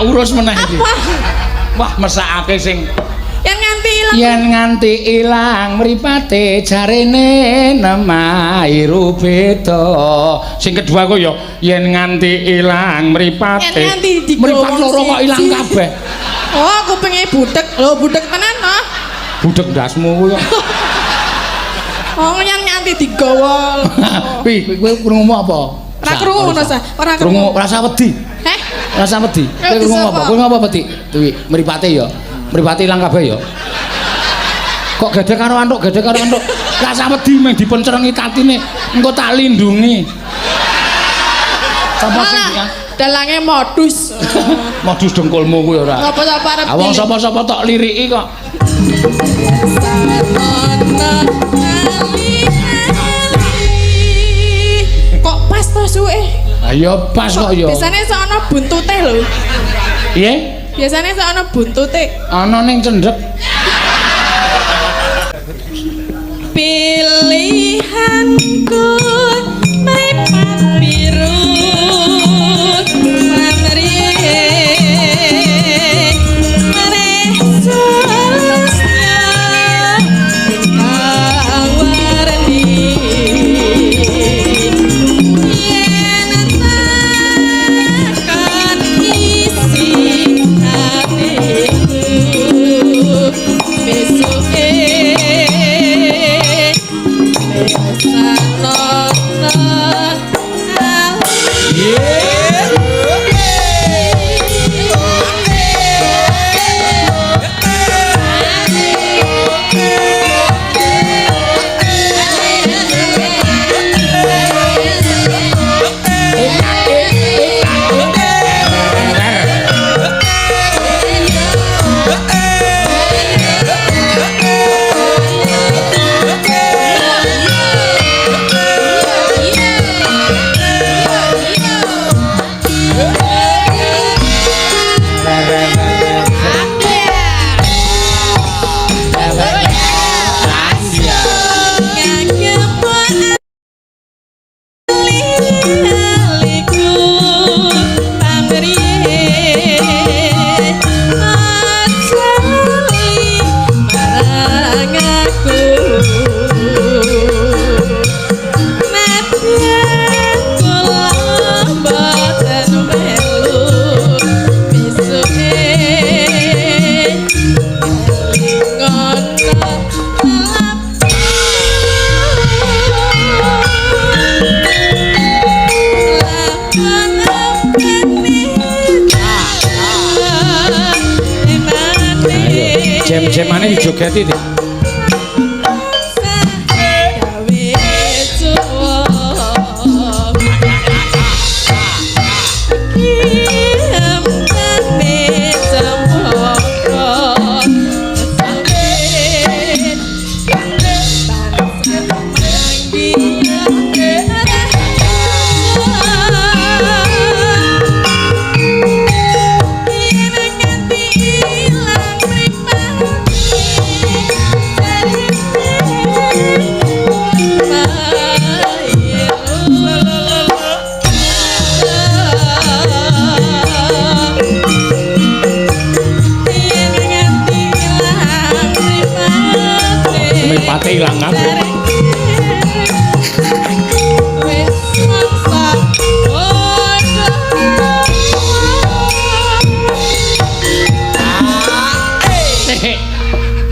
urus meneh iki. Wah, mesakake sing yen nganti ilang mripate jarene nemairu beda. Sing kedua ku ya yen nganti ilang mripate. Mripat loro kok ilang kabeh. Oh, kupinge budek. Lho, budek tenan to? Budek ndasmu ku kok. Oh, yen nganti digawa. Pi, kowe krungu apa? Ora krungu ngono sa. Ora krungu, rasa wedi. Heh? Rasa wedi. Kowe krungu apa? Kowe ngapa wedi? Kuwi mripate ya. Mripate ilang kabeh ya. Kok gede karo antuk, gede karo antuk. Rasa wedi meng dipencerengi tatine, engko tak lindungi. Sapa sing ya? Dalange modus. Modus dengkulmu kuwi ora. Apa-apa arep. Wong sapa-sapa tok liriki kok. Kok pas to suwe? Ayo pas kok ya. Biasane sok ana buntute lho. Piye? Biasane sok ana buntute. Ana ning cendhek. Pilihanku mripat biru pamrih mareh sulusnya kawarni yen takkan isi hatiku besuke Jem-jemane dijogeti iki. Mripate ilang kabeh.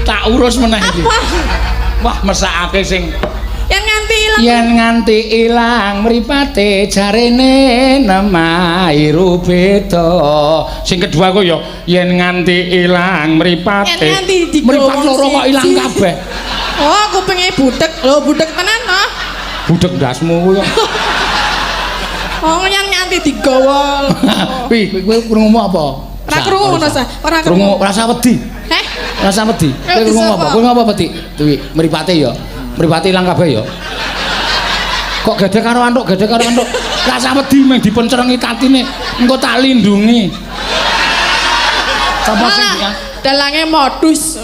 Tak urus meneh iki. Wah, mesakake sing yen nganti ilang mripate jarene nemairu beda. Sing kedua ku ya yen nganti ilang mripate. Mripat loro kok ilang kabeh. Oh, kupinge budek. Lho, budek tenan to? Budek ndasmu ku kok. Oh, yen nganti digawa. Pi, kowe krungu apa? Ora krungu ngono sa. Ora krungu, rasa wedi. Heh? Rasa wedi. Kowe krungu apa? Kowe ngapa wedi? Kuwi mripate ya. Mripate ilang kabeh ya. Kok gede karo antuk, gede karo antuk. Rasa wedi meng dipencerengi tatine, engko tak lindungi. Sapa sing ya? Dalange modus.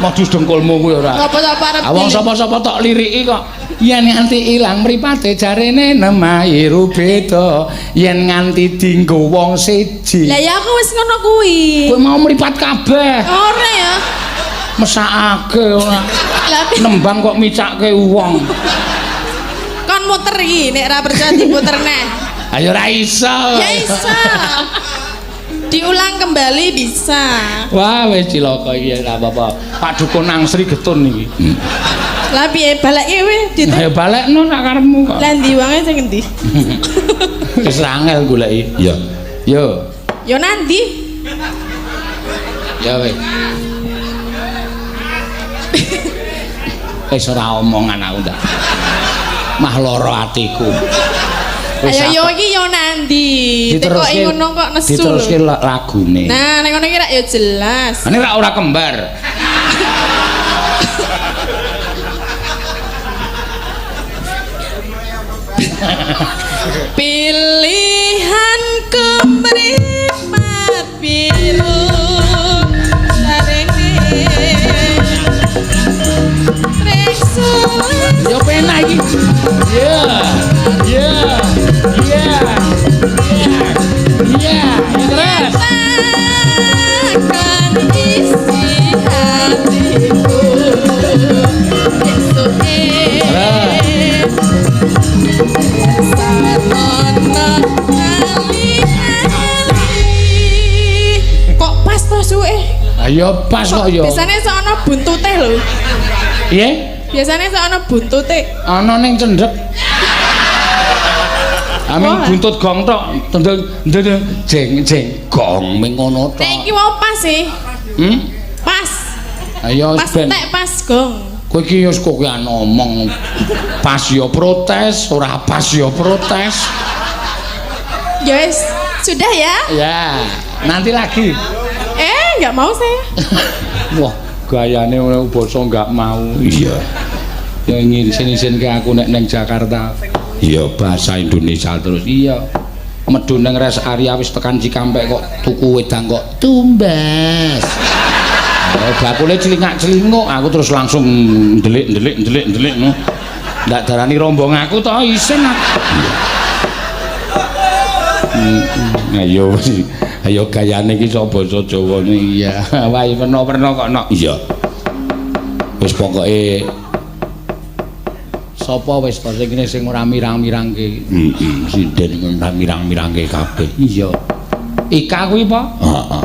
Modus dengkulmu kuwi ora. Apa-apa arep. Wong sapa-sapa tok liriki kok. yen nganti ilang mripate jarene nemahi rubeda yen nganti dienggo wong siji. Lah ya aku wis ngono kuwi. Kowe mau mripat kabeh. Ora ya. Mesakake ora. Lah Nembang kok micake wong. kon muter iki nek ora percaya diputer neh. Ayo ora iso. Ya iso. Diulang kembali bisa. Wah wis cilaka iki ora apa-apa. Pak Dukun Angsri getun iki. Lah piye baleke kowe ditu? Ayo balekno nak karepmu kok. Lah ndi wonge sing endi? Wis angel goleki. Ya. Yo. Yo nanti. Ya wis. Wis ora omongan aku ndak. Mah lara atiku. Ayo yo iki yo nanti. Ditekoki ngono kok nesu. Diteruske lagune. Nah, nek ngono iki rak yo jelas. Ini ora kembar. Pilihanku mripat biru sarene reksul. Yo penak iki. Ya. Ya. Ya. Ya. Terus. Akan isi hatiku esoke samono kok pas to suwe? Ayo pas kok yo. Biasane sono buntute lho. Piye? Biasane sono buntute. Ana ning cendhek. Aming buntut gong tok, ndeng jeng gong ming ngono tok. Nek iki wae pas sih. Pas. Ayo Pas ben. tek pas gong. Kowe iki wis kok ngomong. Pas yo protes, ora pas yo protes. Ya wis, sudah ya? Ya, nanti lagi. Enggak mau saya. Wah, gayane ngono basa enggak mau. Iya. Ya ngisin-isin ke aku nek neng Jakarta. Iya bahasa Indonesia terus. Iya. Medhu nang res area wis tekan Cikampek kok tuku wedang kok tumbas. Oh, bakule celingak-celinguk aku terus langsung ndelik no. Ndak darani rombong aku to isin aku. Ayo ayo gayane iki sok basa Jawa iya. Wae peno-peno kok no. Iya. Wis pokoke sapa wis to sing ora mirang-mirangke. Sinden ora mirang-mirangke kabeh. Iya. Ika kuwi apa? Heeh.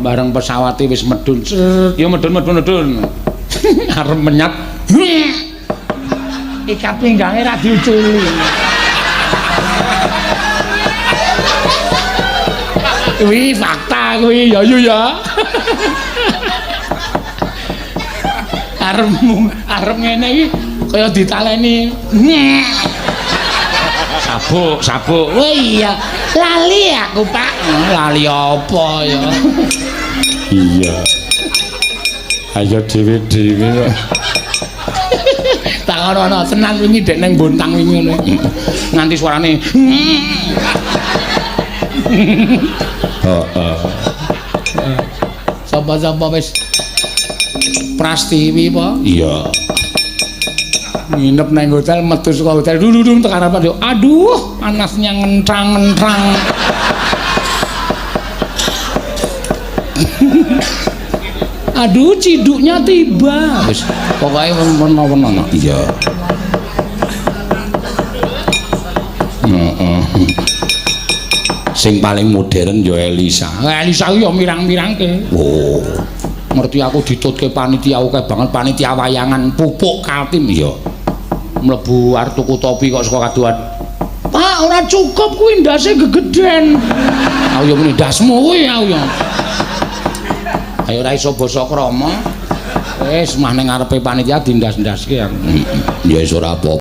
Bareng pesawate wis medhun. Ya medhun. Arep menyat. Ika pinggange ra diuculi. Kuwi fakta kuwi ya yo ya. Arep ngene iki kaya ditaleni. Sabuk. Oh iya, lali aku, Pak. Lali apa ya? Iya. Ayo dhewe-dhewe kok. Tak ono tenan wingi dek nang Bontang wingi ngene. Nganti suarane. Heeh. Sapa-sapa wis Prastiwi apa? Iya. Nginep nang hotel, metu saka hotel dudung tekan apa yo. Aduh, panasnya ngentrang-ngentrang. Aduh, ciduknya tiba. Wis, pokoke peno-peno. Iya. Heeh. Sing paling modern yo Elisa. Elisa yo mirang-mirangke. Oh. Ngerti aku ditutke panitia akeh banget panitia wayangan pupuk Kaltim ya. Mlebu arep tuku topi kok saka kaduan. Pak, ora cukup kuwi ndase gegeden. Aku yo muni ndasmu kuwi aku yo. Ayo ora iso basa krama. Wis mah ning ngarepe panitia dindas-ndaske aku. Ya wis ora apa-apa.